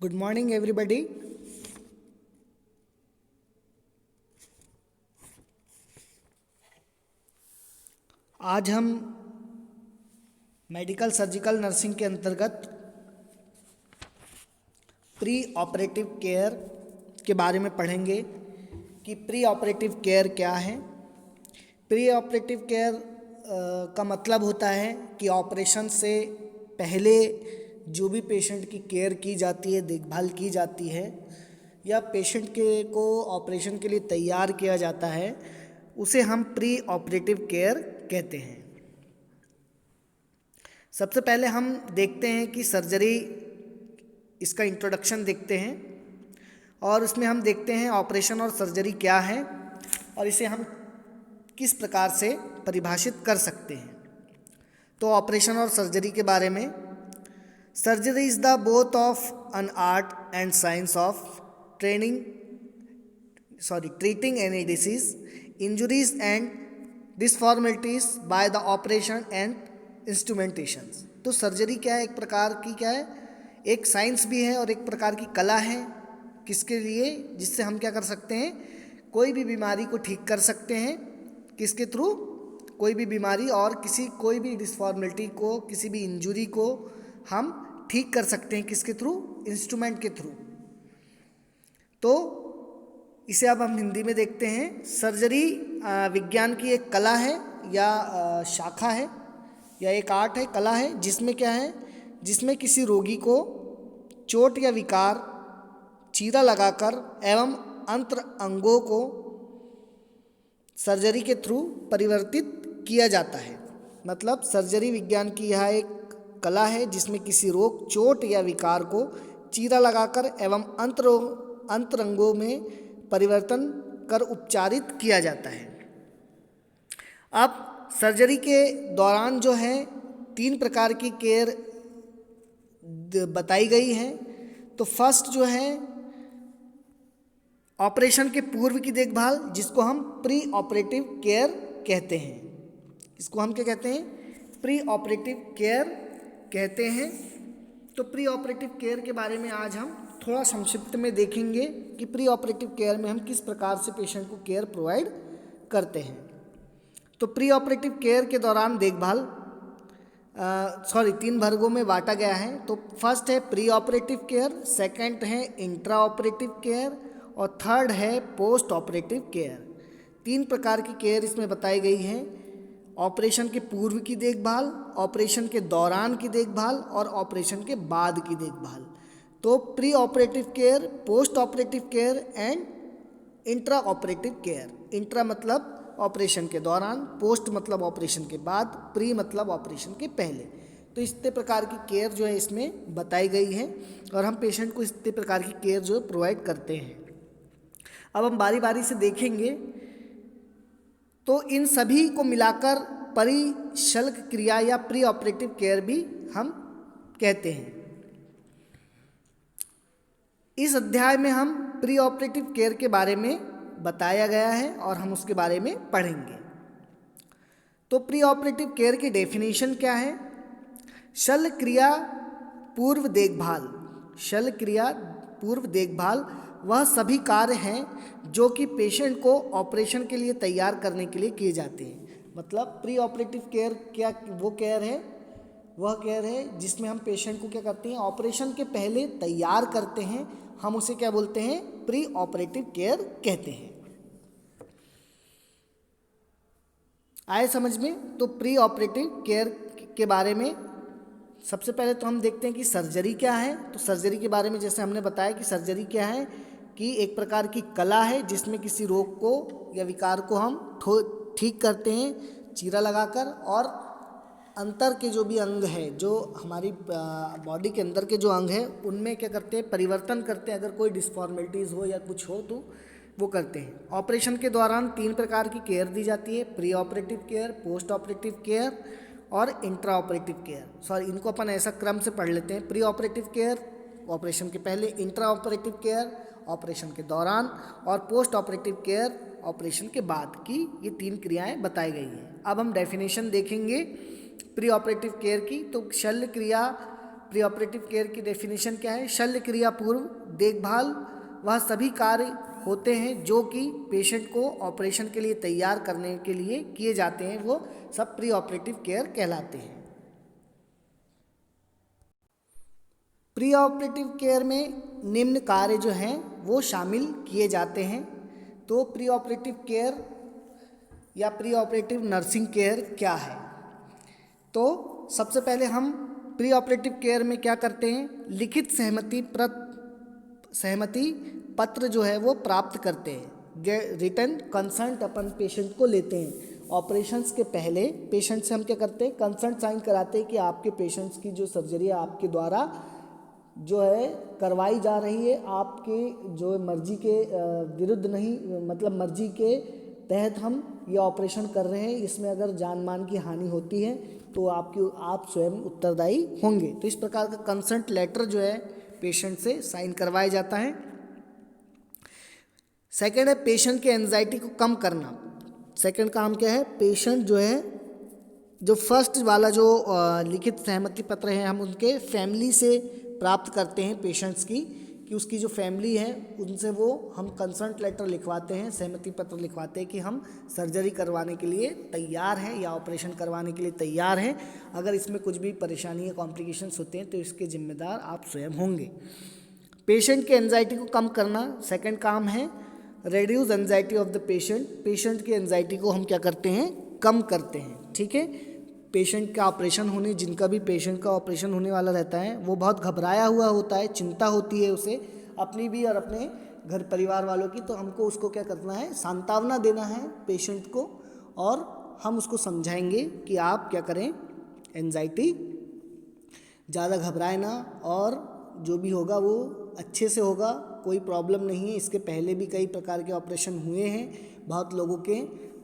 Good morning everybody. आज हम medical surgical nursing के अंतर्गत प्री ऑपरेटिव केयर के बारे में पढ़ेंगे कि प्री ऑपरेटिव केयर क्या है। प्री ऑपरेटिव केयर का मतलब होता है कि ऑपरेशन से पहले जो भी पेशेंट की केयर की जाती है, देखभाल की जाती है या पेशेंट के को ऑपरेशन के लिए तैयार किया जाता है, उसे हम प्री ऑपरेटिव केयर कहते हैं। सबसे पहले हम देखते हैं कि सर्जरी, इसका इंट्रोडक्शन देखते हैं और उसमें हम देखते हैं ऑपरेशन और सर्जरी क्या है और इसे हम किस प्रकार से परिभाषित कर सकते हैं। तो ऑपरेशन और सर्जरी के बारे में, surgery is the both of an art and science of treating any disease, injuries and disformities by the operation and instrumentations। तो सर्जरी क्या है, एक प्रकार की क्या है, एक साइंस भी है और एक प्रकार की कला है। किसके लिए? जिससे हम क्या कर सकते हैं, कोई भी बीमारी को ठीक कर सकते हैं। किसके थ्रू? कोई भी बीमारी और कोई भी डिसफॉर्मिलिटी को, किसी भी इंजुरी को हम ठीक कर सकते हैं। किसके थ्रू? इंस्ट्रूमेंट के थ्रू। तो इसे अब हम हिंदी में देखते हैं। सर्जरी विज्ञान की एक कला है या शाखा है या एक आर्ट है, कला है, जिसमें क्या है, जिसमें किसी रोगी को चोट या विकार, चीरा लगाकर एवं अंत्र अंगों को सर्जरी के थ्रू परिवर्तित किया जाता है। मतलब सर्जरी विज्ञान की यह एक कला है जिसमें किसी रोग, चोट या विकार को चीरा लगाकर एवं अंतरंगों में परिवर्तन कर उपचारित किया जाता है। अब सर्जरी के दौरान जो है 3 प्रकार की केयर बताई गई है। तो फर्स्ट जो है ऑपरेशन के पूर्व की देखभाल, जिसको हम प्री ऑपरेटिव केयर कहते हैं। इसको हम क्या कहते हैं? प्री ऑपरेटिव केयर कहते हैं। तो प्री ऑपरेटिव केयर के बारे में आज हम थोड़ा संक्षिप्त में देखेंगे कि प्री ऑपरेटिव केयर में हम किस प्रकार से पेशेंट को केयर प्रोवाइड करते हैं। तो प्री ऑपरेटिव केयर के दौरान देखभाल 3 वर्गों में बांटा गया है। तो फर्स्ट है प्री ऑपरेटिव केयर, सेकंड है इंट्रा ऑपरेटिव केयर और थर्ड है पोस्ट ऑपरेटिव केयर। 3 प्रकार की केयर इसमें बताई गई है। ऑपरेशन के पूर्व की देखभाल, ऑपरेशन के दौरान की देखभाल और ऑपरेशन के बाद की देखभाल। तो pre operative care, post operative care and intra operative care. Intra मतलब ऑपरेशन के दौरान, पोस्ट मतलब ऑपरेशन के बाद, प्री मतलब ऑपरेशन के पहले। तो इतने प्रकार की केयर जो है इसमें बताई गई है और हम पेशेंट को इतने प्रकार की केयर जो है प्रोवाइड करते हैं। अब हम बारी बारी से देखेंगे। तो इन सभी को मिलाकर परिशल्क क्रिया या प्री ऑपरेटिव केयर भी हम कहते हैं। इस अध्याय में हम प्री ऑपरेटिव केयर के बारे में बताया गया है और हम उसके बारे में पढ़ेंगे। तो प्री ऑपरेटिव केयर की डेफिनेशन क्या है? शल्य क्रिया पूर्व देखभाल। शल्य क्रिया पूर्व देखभाल वह सभी कार्य हैं जो कि पेशेंट को ऑपरेशन के लिए तैयार करने के लिए किए जाते हैं। मतलब प्री ऑपरेटिव केयर क्या वो केयर है, वह केयर है जिसमें हम पेशेंट को क्या करते हैं, ऑपरेशन के पहले तैयार करते हैं। हम उसे क्या बोलते हैं? प्री ऑपरेटिव केयर कहते हैं। आए समझ में? तो प्री ऑपरेटिव केयर के बारे में सबसे पहले तो हम देखते हैं कि सर्जरी क्या है। तो सर्जरी के बारे में जैसे हमने बताया कि सर्जरी क्या है, कि एक प्रकार की कला है जिसमें किसी रोग को या विकार को हम ठीक करते हैं चीरा लगाकर, और अंतर के जो भी अंग है, जो हमारी बॉडी के अंदर के जो अंग है, उनमें क्या करते हैं, परिवर्तन करते हैं। अगर कोई डिसफॉर्मिलिटीज़ हो या कुछ हो तो वो करते हैं। ऑपरेशन के दौरान 3 प्रकार की केयर दी जाती है, pre operative care, post operative care और इंट्रा ऑपरेटिव केयर। इनको अपन ऐसा क्रम से पढ़ लेते हैं। प्री ऑपरेटिव केयर ऑपरेशन के पहले, इंट्रा ऑपरेटिव केयर ऑपरेशन के दौरान और पोस्ट ऑपरेटिव केयर ऑपरेशन के बाद की। ये 3 क्रियाएं बताई गई हैं। अब हम डेफिनेशन देखेंगे प्री ऑपरेटिव केयर की। तो शल्य क्रिया प्री ऑपरेटिव केयर की डेफिनेशन क्या है? शल्य क्रिया पूर्व देखभाल वह सभी कार्य होते हैं जो कि पेशेंट को ऑपरेशन के लिए तैयार करने के लिए किए जाते हैं, वो सब प्री ऑपरेटिव केयर कहलाते हैं। प्री ऑपरेटिव केयर में निम्न कार्य जो हैं वो शामिल किए जाते हैं। तो प्री ऑपरेटिव केयर या प्री ऑपरेटिव नर्सिंग केयर क्या है? तो सबसे पहले हम प्री ऑपरेटिव केयर में क्या करते हैं? लिखित सहमति पत्र जो है वो प्राप्त करते हैं, रिटन कंसर्ट अपन पेशेंट को लेते हैं। ऑपरेशंस के पहले पेशेंट से हम क्या करते हैं? कंसर्ट साइन कराते हैं कि आपके पेशेंट्स की जो सर्जरी है आपके द्वारा जो है करवाई जा रही है, आपके जो मर्जी के विरुद्ध नहीं, मतलब मर्जी के तहत हम ये ऑपरेशन कर रहे हैं। इसमें अगर जान मान की हानि होती है तो आप स्वयं उत्तरदायी होंगे। तो इस प्रकार का कंसर्ट लेटर जो है पेशेंट से साइन करवाया जाता है। सेकंड है पेशेंट के एंजाइटी को कम करना। सेकंड काम क्या है? पेशेंट जो है, जो फर्स्ट वाला जो लिखित सहमति पत्र है हम उनके फैमिली से प्राप्त करते हैं पेशेंट्स की, कि उसकी जो फैमिली है उनसे वो हम कंसर्ट लेटर लिखवाते हैं, सहमति पत्र लिखवाते हैं कि हम सर्जरी करवाने के लिए तैयार हैं या ऑपरेशन करवाने के लिए तैयार हैं। अगर इसमें कुछ भी परेशानी या कॉम्प्लिकेशंस होते हैं तो इसके जिम्मेदार आप स्वयं होंगे। पेशेंट के एंजाइटी को कम करना सेकंड काम है। Reduce anxiety of the patient, patient की एंजाइटी को हम क्या करते हैं? कम करते हैं। ठीक है, पेशेंट का ऑपरेशन होने, जिनका भी पेशेंट का ऑपरेशन होने वाला रहता है वो बहुत घबराया हुआ होता है, चिंता होती है उसे अपनी भी और अपने घर परिवार वालों की। तो हमको उसको क्या करना है? सांत्वना देना है पेशेंट को, और हम उसको समझाएंगे कि आप क्या करें, एंजाइटी ज़्यादा घबराए ना, और जो भी होगा वो अच्छे से होगा, कोई प्रॉब्लम नहीं है। इसके पहले भी कई प्रकार के ऑपरेशन हुए हैं बहुत लोगों के,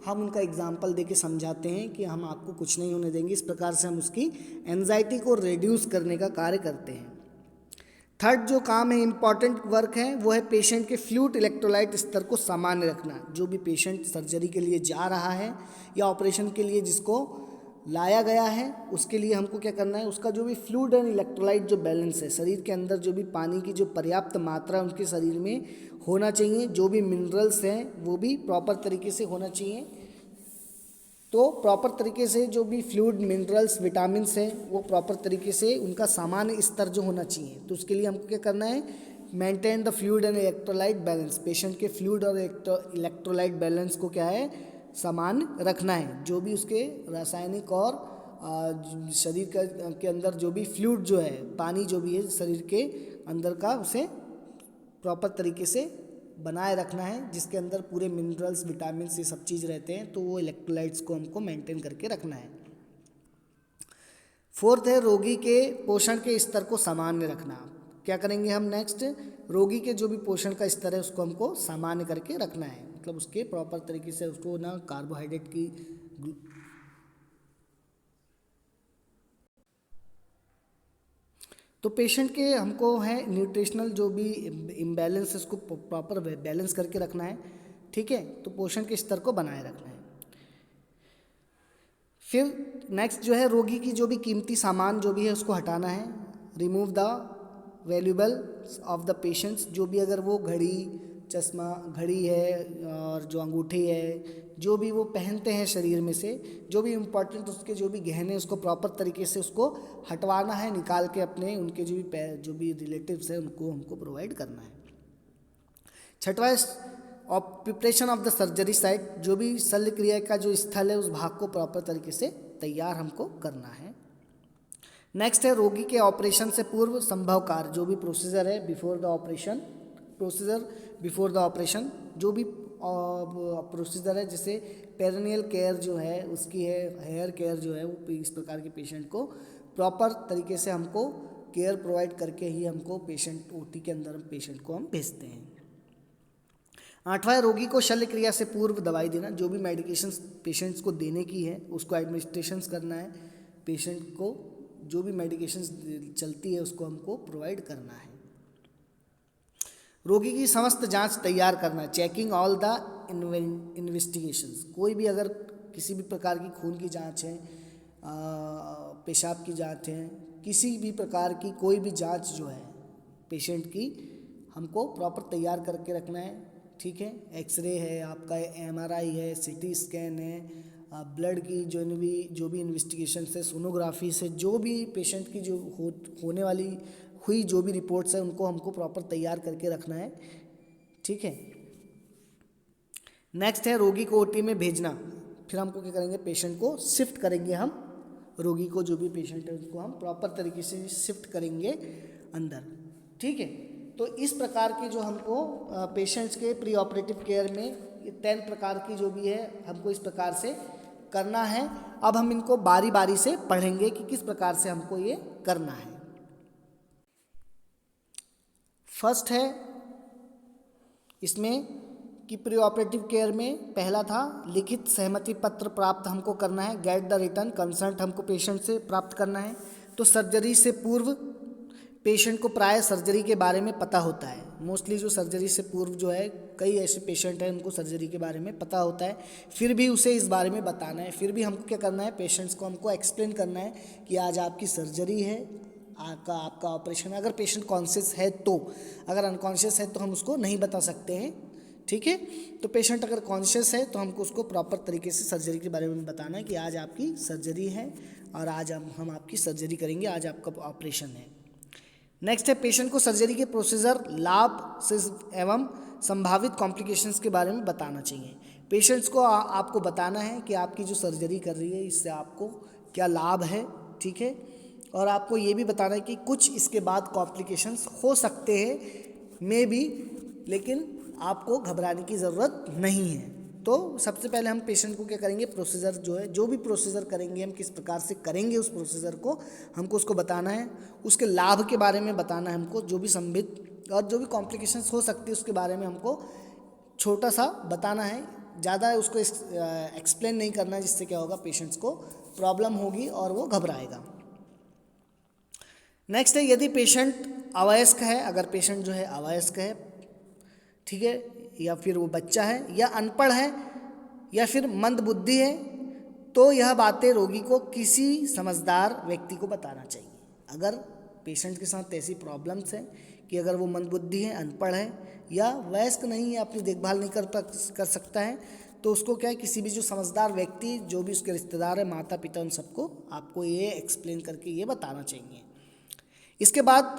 हम उनका एग्जाम्पल देके समझाते हैं कि हम आपको कुछ नहीं होने देंगे। इस प्रकार से हम उसकी एंजाइटी को रिड्यूस करने का कार्य करते हैं। थर्ड जो काम है, इम्पॉर्टेंट वर्क है, वो है पेशेंट के फ्लूइड इलेक्ट्रोलाइट स्तर को सामान्य रखना। जो भी पेशेंट सर्जरी के लिए जा रहा है या ऑपरेशन के लिए जिसको लाया गया है उसके लिए हमको क्या करना है? उसका जो भी फ्लूइड एंड इलेक्ट्रोलाइट जो बैलेंस है, शरीर के अंदर जो भी पानी की जो पर्याप्त मात्रा उनके शरीर में होना चाहिए, जो भी मिनरल्स हैं वो भी प्रॉपर तरीके से होना चाहिए। तो प्रॉपर तरीके से जो भी फ्लूइड, मिनरल्स, विटामिन्स हैं वो प्रॉपर तरीके से उनका सामान्य स्तर जो होना चाहिए। तो उसके लिए हमको क्या करना है? Maintain the fluid and electrolyte balance. Patient के फ्लूइड और इलेक्ट्रोलाइट बैलेंस को क्या है? सामान्य रखना है। जो भी उसके रासायनिक और शरीर के अंदर जो भी फ्लूइड जो है, पानी जो भी है शरीर के अंदर का, उसे प्रॉपर तरीके से बनाए रखना है, जिसके अंदर पूरे मिनरल्स, विटामिन्स, ये सब चीज़ रहते हैं। तो वो इलेक्ट्रोलाइट्स को हमको मेंटेन करके रखना है। फोर्थ है रोगी के पोषण के स्तर को सामान्य रखना। क्या करेंगे हम नेक्स्ट? रोगी के जो भी पोषण का स्तर है उसको हमको सामान्य करके रखना है, मतलब उसके प्रॉपर तरीके से उसको ना कार्बोहाइड्रेट की तो पेशेंट के हमको है न्यूट्रिशनल जो भी इम्बैलेंस है उसको प्रॉपर बैलेंस करके रखना है। ठीक है, तो पोषण के स्तर को बनाए रखना है। फिर नेक्स्ट जो है रोगी की जो भी कीमती सामान जो भी है उसको हटाना है। Remove the valuables of the patients. जो भी अगर वो घड़ी, चश्मा, घड़ी है और जो अंगूठी है, जो भी वो पहनते हैं शरीर में से, जो भी इम्पोर्टेंट उसके जो भी गहने, उसको प्रॉपर तरीके से उसको हटवाना है, निकाल के अपने उनके जो भी रिलेटिव्स हैं उनको हमको प्रोवाइड करना है। छठवां, preparation of the surgery site. जो भी शल्य क्रिया का जो स्थल है उस भाग को प्रॉपर तरीके से तैयार हमको करना है। नेक्स्ट है रोगी के ऑपरेशन से पूर्व संभव कार्य। जो भी प्रोसीजर है before the operation, before the operation जो भी प्रोसीजर है, जैसे पेरिनियल केयर जो है उसकी है, हेयर केयर जो है, वो इस प्रकार के पेशेंट को प्रॉपर तरीके से हमको केयर प्रोवाइड करके ही हमको पेशेंट ओटी के अंदर पेशेंट को हम भेजते हैं। आठवां, रोगी को शल्य क्रिया से पूर्व दवाई देना। जो भी मेडिकेशंस पेशेंट्स को देने की है उसको एडमिनिस्ट्रेशंस करना है। पेशेंट को जो भी मेडिकेशंस चलती है उसको हमको प्रोवाइड करना है। रोगी की समस्त जांच तैयार करना है। Checking all the investigations. कोई भी अगर किसी भी प्रकार की खून की जांच है, पेशाब की जांच है, किसी भी प्रकार की कोई भी जांच जो है पेशेंट की हमको प्रॉपर तैयार करके रखना है, ठीक है। एक्सरे है, आपका एमआरआई है, सीटी स्कैन है, ब्लड की जो भी इन्वेस्टिगेशन से, सोनोग्राफी से, जो भी पेशेंट की जो होने वाली हुई जो भी रिपोर्ट्स है उनको हमको प्रॉपर तैयार करके रखना है, ठीक है। नेक्स्ट है रोगी को ओटी में भेजना। फिर हमको क्या करेंगे, पेशेंट को शिफ्ट करेंगे हम, रोगी को जो भी पेशेंट है उसको हम प्रॉपर तरीके से शिफ्ट करेंगे अंदर, ठीक है। तो इस प्रकार के जो हमको पेशेंट्स के प्री ऑपरेटिव केयर में 10 प्रकार की जो भी है हमको इस प्रकार से करना है। अब हम इनको बारी बारी से पढ़ेंगे कि किस प्रकार से हमको ये करना है। फर्स्ट है इसमें कि प्री ऑपरेटिव केयर में पहला था लिखित सहमति पत्र प्राप्त हमको करना है, गेट द रिटर्न कंसर्ट हमको पेशेंट से प्राप्त करना है। तो सर्जरी से पूर्व पेशेंट को प्राय सर्जरी के बारे में पता होता है, मोस्टली जो सर्जरी से पूर्व जो है कई ऐसे पेशेंट हैं उनको सर्जरी के बारे में पता होता है, फिर भी उसे इस बारे में बताना है। फिर भी हमको क्या करना है, पेशेंट्स को हमको एक्सप्लेन करना है कि आज आपकी सर्जरी है, आपका ऑपरेशन है। अगर पेशेंट कॉन्शियस है तो, अगर अनकॉन्शियस है तो हम उसको नहीं बता सकते हैं, ठीक है। तो पेशेंट अगर कॉन्शियस है तो हमको उसको प्रॉपर तरीके से सर्जरी के बारे में बताना है कि आज आपकी सर्जरी है और आज हम आपकी सर्जरी करेंगे, आज आपका ऑपरेशन है। नेक्स्ट है पेशेंट को सर्जरी के प्रोसीजर, लाभ से एवं संभावित कॉम्प्लिकेशंस के बारे में बताना चाहिए। पेशेंट्स को आपको बताना है कि आपकी जो सर्जरी कर रही है इससे आपको क्या लाभ है, ठीक है। और आपको ये भी बताना है कि कुछ इसके बाद कॉम्प्लिकेशंस हो सकते हैं मे बी, लेकिन आपको घबराने की ज़रूरत नहीं है। तो सबसे पहले हम पेशेंट को क्या करेंगे, प्रोसीजर जो है, जो भी प्रोसीजर करेंगे हम किस प्रकार से करेंगे उस प्रोसीजर को हमको उसको बताना है। उसके लाभ के बारे में बताना है हमको, जो भी संभित और जो भी कॉम्प्लिकेशंस हो सकती है उसके बारे में हमको छोटा सा बताना है, ज़्यादा उसको एक्सप्लेन नहीं करना है, जिससे क्या होगा पेशेंट्स को प्रॉब्लम होगी और वो घबराएगा। नेक्स्ट है यदि पेशेंट अवयस्क है, अगर पेशेंट जो है अवयस्क है, ठीक है, या फिर वो बच्चा है या अनपढ़ है या फिर मंदबुद्धि है, तो यह बातें रोगी को किसी समझदार व्यक्ति को बताना चाहिए। अगर पेशेंट के साथ ऐसी प्रॉब्लम्स हैं कि अगर वो मंदबुद्धि है, अनपढ़ है या वयस्क नहीं है, अपनी देखभाल नहीं कर सकता है, तो उसको क्या है, किसी भी जो समझदार व्यक्ति, जो भी उसके रिश्तेदार है, माता पिता, उन सबको आपको ये एक्सप्लेन करके ये बताना चाहिए। इसके बाद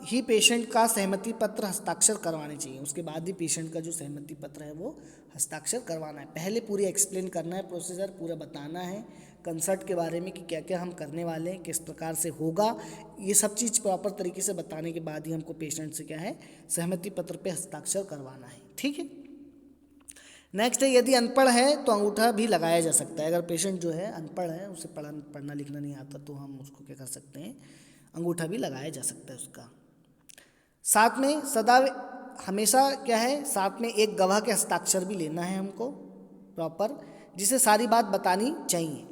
ही पेशेंट का सहमति पत्र हस्ताक्षर करवाने चाहिए। उसके बाद ही पेशेंट का जो सहमति पत्र है वो हस्ताक्षर करवाना है। पहले पूरी एक्सप्लेन करना है, प्रोसीजर पूरा बताना है, कंसर्ट के बारे में कि क्या क्या हम करने वाले हैं, किस प्रकार से होगा, ये सब चीज़ प्रॉपर तरीके से बताने के बाद ही हमको पेशेंट से क्या है, सहमति पत्र पे हस्ताक्षर करवाना है, ठीक है। नेक्स्ट है यदि अनपढ़ है तो अंगूठा भी लगाया जा सकता है। अगर पेशेंट जो है अनपढ़ है, उसे पढ़ना लिखना नहीं आता, तो हम उसको क्या कर सकते हैं, अंगूठा भी लगाया जा सकता है उसका। साथ में सदा हमेशा क्या है, साथ में एक गवाह के हस्ताक्षर भी लेना है हमको प्रॉपर, जिसे सारी बात बतानी चाहिए।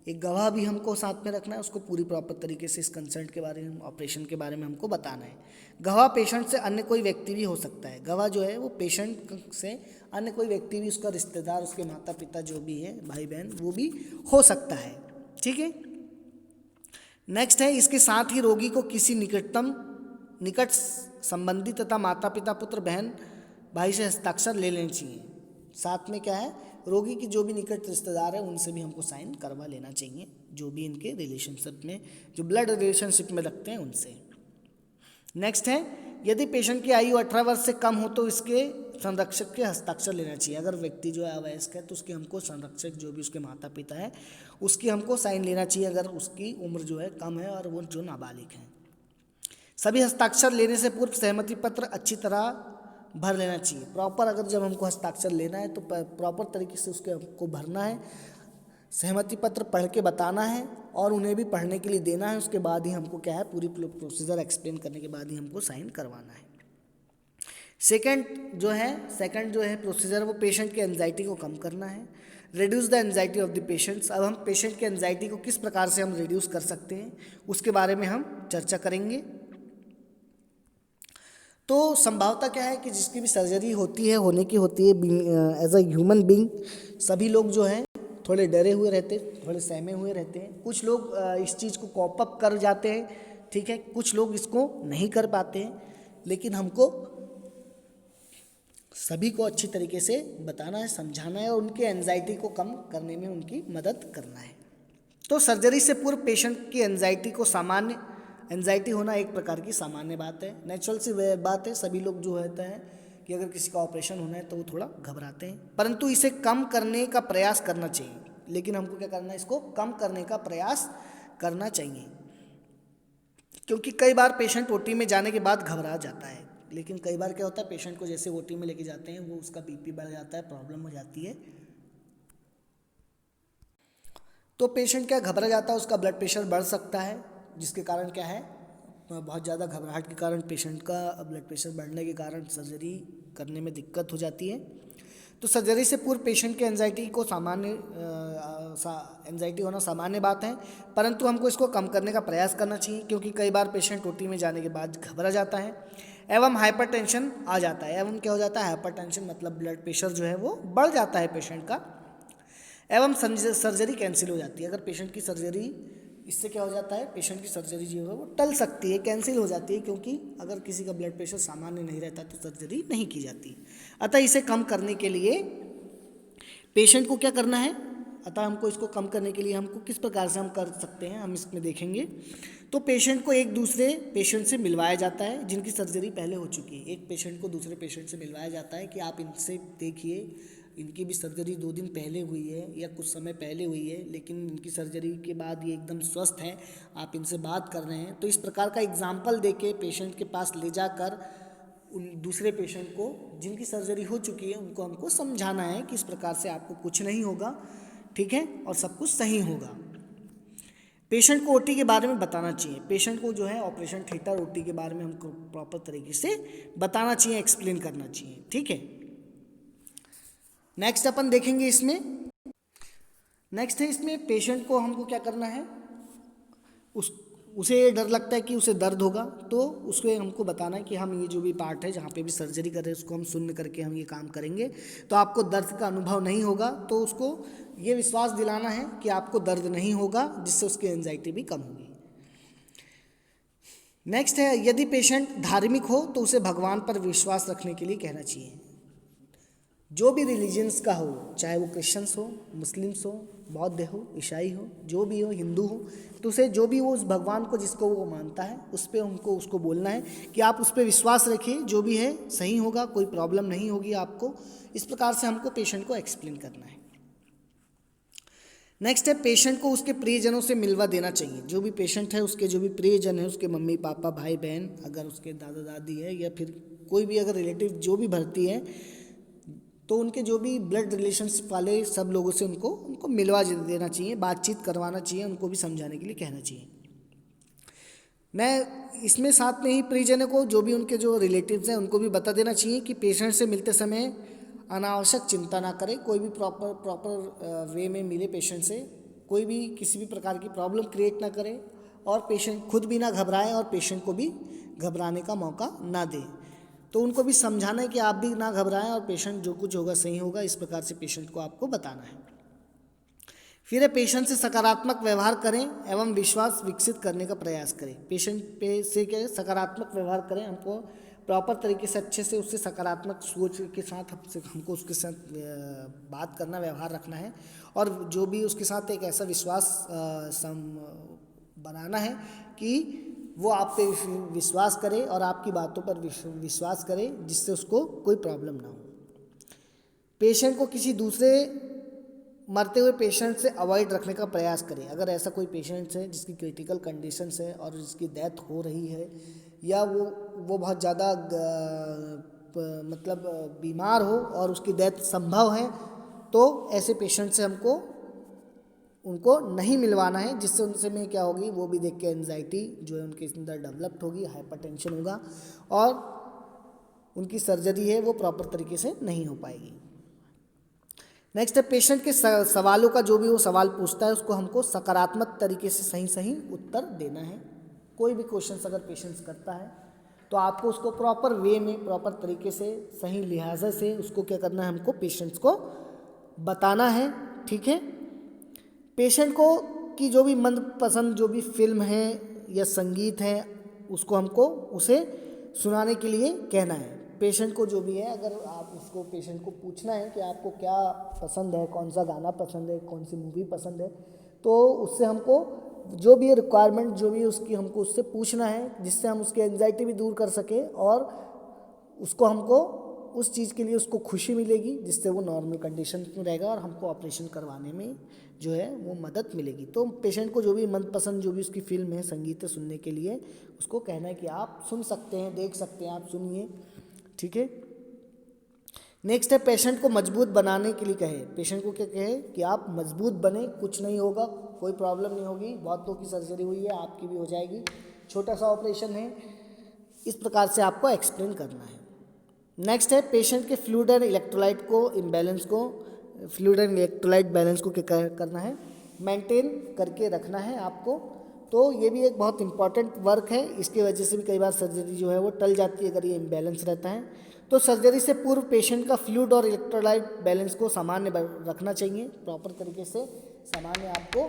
एक गवाह भी हमको साथ में रखना है, उसको पूरी प्रॉपर तरीके से इस कंसर्ट के बारे में, ऑपरेशन के बारे में हमको बताना है। गवाह पेशेंट से अन्य कोई व्यक्ति भी हो सकता है। गवाह जो है वो पेशेंट से अन्य कोई व्यक्ति भी, उसका रिश्तेदार, उसके माता पिता जो भी है, भाई बहन, वो भी हो सकता है, ठीक है। नेक्स्ट है इसके साथ ही रोगी को किसी निकट संबंधी तथा माता पिता, पुत्र, बहन, भाई से हस्ताक्षर ले लेने चाहिए। साथ में क्या है, रोगी की जो भी निकट रिश्तेदार है उनसे भी हमको साइन करवा लेना चाहिए, जो भी इनके रिलेशनशिप में, जो ब्लड रिलेशनशिप में रखते हैं उनसे। नेक्स्ट है यदि पेशेंट की आयु 18 वर्ष से कम हो तो इसके संरक्षक के हस्ताक्षर लेना चाहिए। अगर व्यक्ति जो है अवयस्क है तो उसके हमको संरक्षक, जो भी उसके माता पिता है, उसकी हमको साइन लेना चाहिए अगर उसकी उम्र जो है कम है और वो जो नाबालिग है। सभी हस्ताक्षर लेने से पूर्व सहमति पत्र अच्छी तरह भर लेना चाहिए। प्रॉपर अगर जब हमको हस्ताक्षर लेना है तो प्रॉपर तरीके से उसके हमको भरना है, सहमति पत्र पढ़ के बताना है और उन्हें भी पढ़ने के लिए देना है। उसके बाद ही हमको क्या है, पूरी प्रोसीजर एक्सप्लेन करने के बाद ही हमको साइन करवाना है। सेकंड जो है प्रोसीजर, वो पेशेंट की एंजाइटी को कम करना है। Reduce the anxiety of the patients. अब हम पेशेंट की एंजाइटी को किस प्रकार से हम रिड्यूस कर सकते हैं उसके बारे में हम चर्चा करेंगे। तो संभवतः क्या है कि जिसकी भी सर्जरी होती है, होने की होती है, एज अ ह्यूमन बीइंग सभी लोग जो हैं थोड़े डरे हुए रहते, थोड़े सहमे हुए रहते हैं। कुछ लोग इस चीज़ को कॉप अप कर जाते हैं, ठीक है, कुछ लोग इसको नहीं कर पाते हैं। लेकिन हमको सभी को अच्छी तरीके से बताना है, समझाना है और उनके एंजाइटी को कम करने में उनकी मदद करना है। तो सर्जरी से पूर्व पेशेंट की एंजाइटी होना एक प्रकार की सामान्य बात है, नेचुरल सी बात है। सभी लोग जो होता है कि अगर किसी का ऑपरेशन होना है तो वो थोड़ा घबराते हैं, परंतु इसे कम करने का प्रयास करना चाहिए। लेकिन हमको क्या करना है, इसको कम करने का प्रयास करना चाहिए, क्योंकि कई बार पेशेंट ओटी में जाने के बाद घबरा जाता है। लेकिन कई बार क्या होता है, पेशेंट को जैसे ओटी में लेके जाते हैं वो उसका बीपी बढ़ जाता है, प्रॉब्लम हो जाती है, तो पेशेंट क्या घबरा जाता है, उसका ब्लड प्रेशर बढ़ सकता है, जिसके कारण क्या है, बहुत ज़्यादा घबराहट के कारण पेशेंट का ब्लड प्रेशर बढ़ने के कारण सर्जरी करने में दिक्कत हो जाती है। तो सर्जरी से पूर्व पेशेंट के एंजाइटी होना सामान्य बात है, परंतु हमको इसको कम करने का प्रयास करना चाहिए, क्योंकि कई बार पेशेंट ओटी में जाने के बाद घबरा जाता है एवं हाइपरटेंशन आ जाता है। एवं क्या हो जाता है, हाइपरटेंशन मतलब ब्लड प्रेशर जो है वो बढ़ जाता है पेशेंट का, एवं सर्जरी कैंसिल हो जाती है। अगर पेशेंट की सर्जरी, इससे क्या हो जाता है, पेशेंट की सर्जरी जो है वो टल सकती है, कैंसिल हो जाती है, क्योंकि अगर किसी का ब्लड प्रेशर सामान्य नहीं रहता तो सर्जरी नहीं की जाती। अतः इसे कम करने के लिए पेशेंट को क्या करना है, अतः हमको इसको कम करने के लिए हमको किस प्रकार से हम कर सकते हैं, हम इसमें देखेंगे। तो पेशेंट को एक दूसरे पेशेंट से मिलवाया जाता है जिनकी सर्जरी पहले हो चुकी है। एक पेशेंट को दूसरे पेशेंट से मिलवाया जाता है कि आप इनसे देखिए, इनकी भी सर्जरी 2 दिन पहले हुई है या कुछ समय पहले हुई है, लेकिन इनकी सर्जरी के बाद ये एकदम स्वस्थ हैं, आप इनसे बात कर रहे हैं। तो इस प्रकार का एग्जाम्पल देके पेशेंट के पास ले जाकर उन दूसरे पेशेंट को जिनकी सर्जरी हो चुकी है उनको हमको समझाना है कि इस प्रकार से आपको कुछ नहीं होगा, ठीक है, और सब कुछ सही होगा। पेशेंट को ओटी के बारे में बताना चाहिए, पेशेंट को जो है ऑपरेशन थिएटर ओटी के बारे में हमको प्रॉपर तरीके से बताना चाहिए, एक्सप्लेन करना चाहिए, ठीक है। नेक्स्ट अपन देखेंगे इसमें, नेक्स्ट है इसमें पेशेंट को हमको क्या करना है, उसे डर लगता है कि उसे दर्द होगा, तो उसको हमको बताना है कि हम ये जो भी पार्ट है जहाँ पे भी सर्जरी कर रहे हैं उसको हम शून्य करके हम ये काम करेंगे, तो आपको दर्द का अनुभव नहीं होगा। तो उसको ये विश्वास दिलाना है कि आपको दर्द नहीं होगा, जिससे उसकी एंजाइटी भी कम होगी। नेक्स्ट है, यदि पेशेंट धार्मिक हो तो उसे भगवान पर विश्वास रखने के लिए कहना चाहिए। जो भी रिलीजन्स का हो, चाहे वो क्रिश्चियंस हो, मुस्लिम्स हो, बौद्ध हो, ईसाई हो, जो भी हो, हिंदू हो, तो उसे जो भी वो उस भगवान को जिसको वो मानता है उस पर हमको उसको बोलना है कि आप उस पर विश्वास रखिए, जो भी है सही होगा, कोई प्रॉब्लम नहीं होगी आपको। इस प्रकार से हमको पेशेंट को एक्सप्लेन करना है। नेक्स्ट है, पेशेंट को उसके प्रियजनों से मिलवा देना चाहिए। जो भी पेशेंट है उसके जो भी प्रियजन है, उसके मम्मी पापा भाई बहन, अगर उसके दादा दादी है या फिर कोई भी अगर रिलेटिव जो भी भर्ती है, तो उनके जो भी ब्लड रिलेशनशिप वाले सब लोगों से उनको मिलवा देना चाहिए, बातचीत करवाना चाहिए, उनको भी समझाने के लिए कहना चाहिए। मैं इसमें साथ में ही परिजनों को, जो भी उनके जो रिलेटिव्स हैं उनको भी बता देना चाहिए कि पेशेंट से मिलते समय अनावश्यक चिंता ना करें, कोई भी प्रॉपर वे में मिले पेशेंट से, कोई भी किसी भी प्रकार की प्रॉब्लम क्रिएट ना करें, और पेशेंट खुद भी ना घबराएं और पेशेंट को भी घबराने का मौका ना दें। तो उनको भी समझाना है कि आप भी ना घबराएं और पेशेंट जो कुछ होगा सही होगा, इस प्रकार से पेशेंट को आपको बताना है। फिर पेशेंट से सकारात्मक व्यवहार करें एवं विश्वास विकसित करने का प्रयास करें। पेशेंट पे से क्या सकारात्मक व्यवहार करें, हमको प्रॉपर तरीके से अच्छे से उससे सकारात्मक सोच के साथ हमको उसके साथ बात करना, व्यवहार रखना है, और जो भी उसके साथ एक ऐसा विश्वास बनाना है कि वो आप पे विश्वास करे और आपकी बातों पर विश्वास करे, जिससे उसको कोई प्रॉब्लम ना हो। पेशेंट को किसी दूसरे मरते हुए पेशेंट से अवॉइड रखने का प्रयास करें। अगर ऐसा कोई पेशेंट है जिसकी क्रिटिकल कंडीशंस है और जिसकी डेथ हो रही है, या वो बहुत ज़्यादा मतलब बीमार हो और उसकी डेथ संभव है, तो ऐसे पेशेंट से उनको नहीं मिलवाना है, जिससे उनसे में क्या होगी, वो भी देख के एंजाइटी जो है उनके अंदर डेवलप्ड होगी, हाइपरटेंशन होगा और उनकी सर्जरी है वो प्रॉपर तरीके से नहीं हो पाएगी। नेक्स्ट है, पेशेंट के सवालों का जो भी वो सवाल पूछता है उसको हमको सकारात्मक तरीके से सही उत्तर देना है। कोई भी क्वेश्चन अगर पेशेंट करता है तो आपको उसको प्रॉपर वे में, प्रॉपर तरीके से, सही लिहाजा से उसको क्या करना है, हमको पेशेंट्स को बताना है, ठीक है। पेशेंट को की जो भी मनपसंद जो भी फिल्म है या संगीत है उसको हमको उसे सुनाने के लिए कहना है। पेशेंट को जो भी है, अगर आप उसको पेशेंट को पूछना है कि आपको क्या पसंद है, कौन सा गाना पसंद है, कौन सी मूवी पसंद है, तो उससे हमको जो भी रिक्वायरमेंट जो भी उसकी हमको उससे पूछना है, जिससे हम उसकी एंजाइटी भी दूर कर सकें और उसको हमको उस चीज़ के लिए उसको खुशी मिलेगी, जिससे वो नॉर्मल कंडीशन में रहेगा और हमको ऑपरेशन करवाने में जो है वो मदद मिलेगी। तो पेशेंट को जो भी मनपसंद जो भी उसकी फिल्म है, संगीत है, सुनने के लिए उसको कहना है कि आप सुन सकते हैं, देख सकते हैं, आप सुनिए, ठीक है। नेक्स्ट है पेशेंट को मजबूत बनाने के लिए कहे। पेशेंट को क्या कहे कि आप मजबूत बने, कुछ नहीं होगा, कोई प्रॉब्लम नहीं होगी, बहुतों की सर्जरी हुई है, आपकी भी हो जाएगी, छोटा सा ऑपरेशन है, इस प्रकार से आपको एक्सप्लेन करना है। नेक्स्ट है पेशेंट के फ्लूइड एंड इलेक्ट्रोलाइट बैलेंस को क्या करना है, मेंटेन करके रखना है आपको। तो ये भी एक बहुत इंपॉर्टेंट वर्क है, इसकी वजह से भी कई बार सर्जरी जो है वो टल जाती है अगर ये इम्बैलेंस रहता है। तो सर्जरी से पूर्व पेशेंट का फ्लूइड और इलेक्ट्रोलाइट बैलेंस को सामान्य रखना चाहिए, प्रॉपर तरीके से सामान्य आपको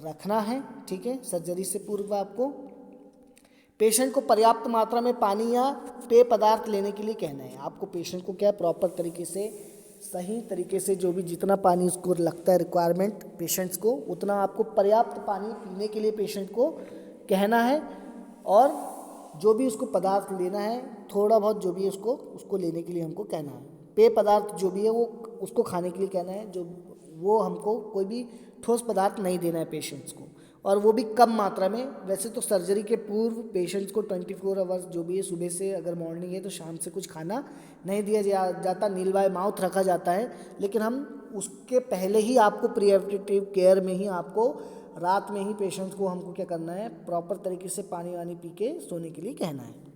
रखना है, ठीक है। सर्जरी से पूर्व आपको पेशेंट को पर्याप्त मात्रा में पानी या पेय पदार्थ लेने के लिए कहना है। आपको पेशेंट को क्या प्रॉपर तरीके से, सही तरीके से जो भी जितना पानी उसको लगता है रिक्वायरमेंट पेशेंट्स को, उतना आपको पर्याप्त पानी पीने के लिए पेशेंट को कहना है। और जो भी उसको पदार्थ लेना है, थोड़ा बहुत जो भी है उसको लेने के लिए हमको कहना है। पेय पदार्थ जो भी है वो उसको खाने के लिए कहना है, जो वो हमको कोई भी ठोस पदार्थ नहीं देना है पेशेंट्स को, और वो भी कम मात्रा में। वैसे तो सर्जरी के पूर्व पेशेंट्स को 24 आवर्स जो भी है, सुबह से अगर मॉर्निंग है तो शाम से कुछ खाना नहीं दिया जाता, नील बाय माउथ रखा जाता है। लेकिन हम उसके पहले ही आपको प्रिवेंटिव केयर में ही आपको रात में ही पेशेंट्स को हमको क्या करना है, प्रॉपर तरीके से पानी वानी पी के सोने के लिए कहना है।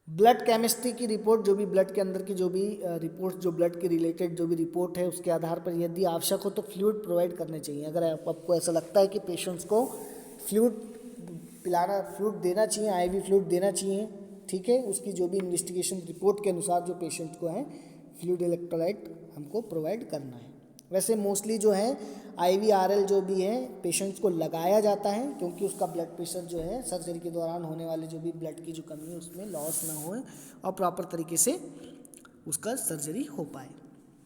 ब्लड केमिस्ट्री की रिपोर्ट, जो भी ब्लड के अंदर की जो भी रिपोर्ट, जो ब्लड के रिलेटेड जो भी रिपोर्ट है, उसके आधार पर यदि आवश्यक हो तो फ्लूइड प्रोवाइड करने चाहिए। अगर आपको ऐसा लगता है कि पेशेंट्स को फ्लूइड देना चाहिए, आईवी फ्लूइड देना चाहिए, ठीक है, उसकी जो भी इन्वेस्टिगेशन रिपोर्ट के अनुसार जो पेशेंट को है फ्लूइड इलेक्ट्रोलाइट हमको प्रोवाइड करना है। वैसे मोस्टली जो है IVRL जो भी है पेशेंट्स को लगाया जाता है, क्योंकि उसका ब्लड प्रेशर जो है सर्जरी के दौरान होने वाले जो भी ब्लड की जो कमी है उसमें लॉस ना हो और प्रॉपर तरीके से उसका सर्जरी हो पाए।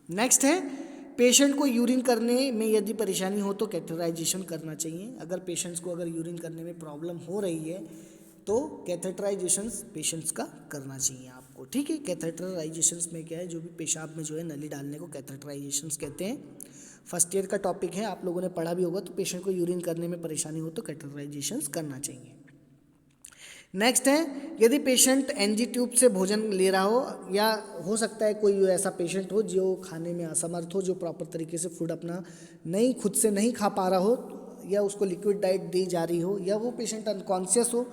नेक्स्ट है पेशेंट को यूरिन करने में यदि परेशानी हो तो कैथेटराइजेशन करना चाहिए। अगर पेशेंट्स को अगर यूरिन करने में प्रॉब्लम हो रही है तो कैथेटराइजेशन पेशेंट्स का करना चाहिए आपको, ठीक है। कैथेटराइजेशंस में क्या है, जो भी पेशाब में जो है नली डालने को कैथेटराइजेशंस कहते हैं। फर्स्ट ईयर का टॉपिक है, आप लोगों ने पढ़ा भी होगा। तो पेशेंट को यूरिन करने में परेशानी हो तो कैथेटराइजेशंस करना चाहिए। नेक्स्ट है यदि पेशेंट NG ट्यूब से भोजन ले रहा हो, या हो सकता है कोई ऐसा पेशेंट हो जो खाने में असमर्थ हो, जो प्रॉपर तरीके से फूड अपना खुद से नहीं खा पा रहा हो, या उसको लिक्विड डाइट दी जा रही हो, या वो पेशेंट अनकॉन्शियस हो,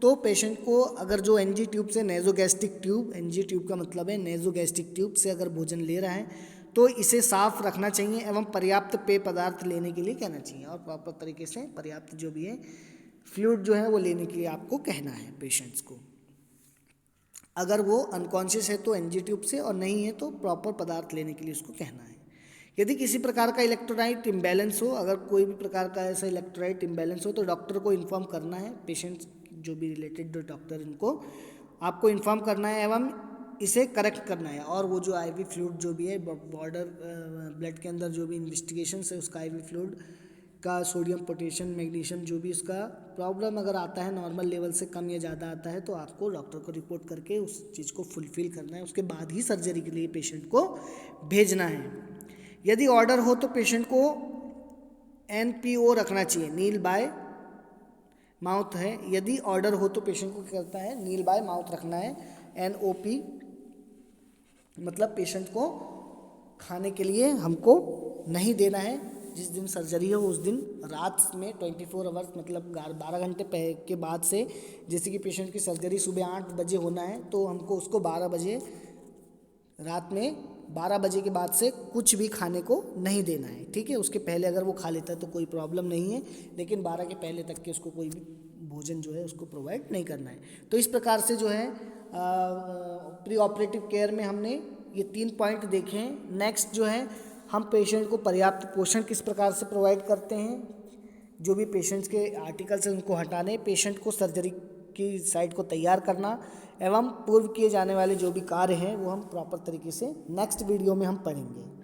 तो पेशेंट को अगर जो NG ट्यूब से नेजोगैस्ट्रिक ट्यूब, NG ट्यूब का मतलब है नेजोगैस्ट्रिक ट्यूब से अगर भोजन ले रहा है तो इसे साफ रखना चाहिए एवं पर्याप्त पेय पदार्थ लेने के लिए कहना चाहिए, और प्रॉपर तरीके से पर्याप्त जो भी है फ्लूइड जो है वो लेने के लिए आपको कहना है पेशेंट्स को। अगर वो अनकॉन्शियस है तो NG ट्यूब से, और नहीं है तो प्रॉपर पदार्थ लेने के लिए उसको कहना है। यदि किसी प्रकार का इलेक्ट्रोलाइट इम्बैलेंस हो, अगर कोई भी प्रकार का ऐसा इलेक्ट्रोलाइट इम्बैलेंस हो तो डॉक्टर को इन्फॉर्म करना है। पेशेंट्स जो भी रिलेटेड जो डॉक्टर इनको आपको इन्फॉर्म करना है एवं इसे करेक्ट करना है। और वो जो IV फ्लूइड जो भी है बॉर्डर ब्लड के अंदर जो भी इन्वेस्टिगेशन है उसका IV फ्लूइड का सोडियम, पोटेशियम, मैग्नीशियम जो भी इसका प्रॉब्लम अगर आता है नॉर्मल लेवल से कम या ज़्यादा आता है तो आपको डॉक्टर को रिपोर्ट करके उस चीज़ को फुलफिल करना है। उसके बाद ही सर्जरी के लिए पेशेंट को भेजना है। यदि ऑर्डर हो तो पेशेंट को NPO रखना चाहिए, नील बाय माउथ है। यदि ऑर्डर हो तो पेशेंट को क्या करता है, नील बाय माउथ रखना है। NOP मतलब पेशेंट को खाने के लिए हमको नहीं देना है। जिस दिन सर्जरी हो उस दिन रात में 24 आवर्स मतलब 12 घंटे के बाद से, जैसे कि पेशेंट की सर्जरी सुबह 8 बजे होना है तो हमको उसको 12 बजे रात में 12 बजे के बाद से कुछ भी खाने को नहीं देना है, ठीक है। उसके पहले अगर वो खा लेता है तो कोई प्रॉब्लम नहीं है, लेकिन 12 के पहले तक के उसको कोई भी भोजन जो है उसको प्रोवाइड नहीं करना है। तो इस प्रकार से जो है प्री ऑपरेटिव केयर में हमने ये 3 पॉइंट देखे हैं। नेक्स्ट जो है हम पेशेंट को पर्याप्त पोषण किस प्रकार से प्रोवाइड करते हैं, जो भी पेशेंट्स के आर्टिकल्स हैं उनको हटाने, पेशेंट को सर्जरी की साइट को तैयार करना एवं पूर्व किए जाने वाले जो भी कार्य हैं वो हम प्रॉपर तरीके से नेक्स्ट वीडियो में हम पढ़ेंगे।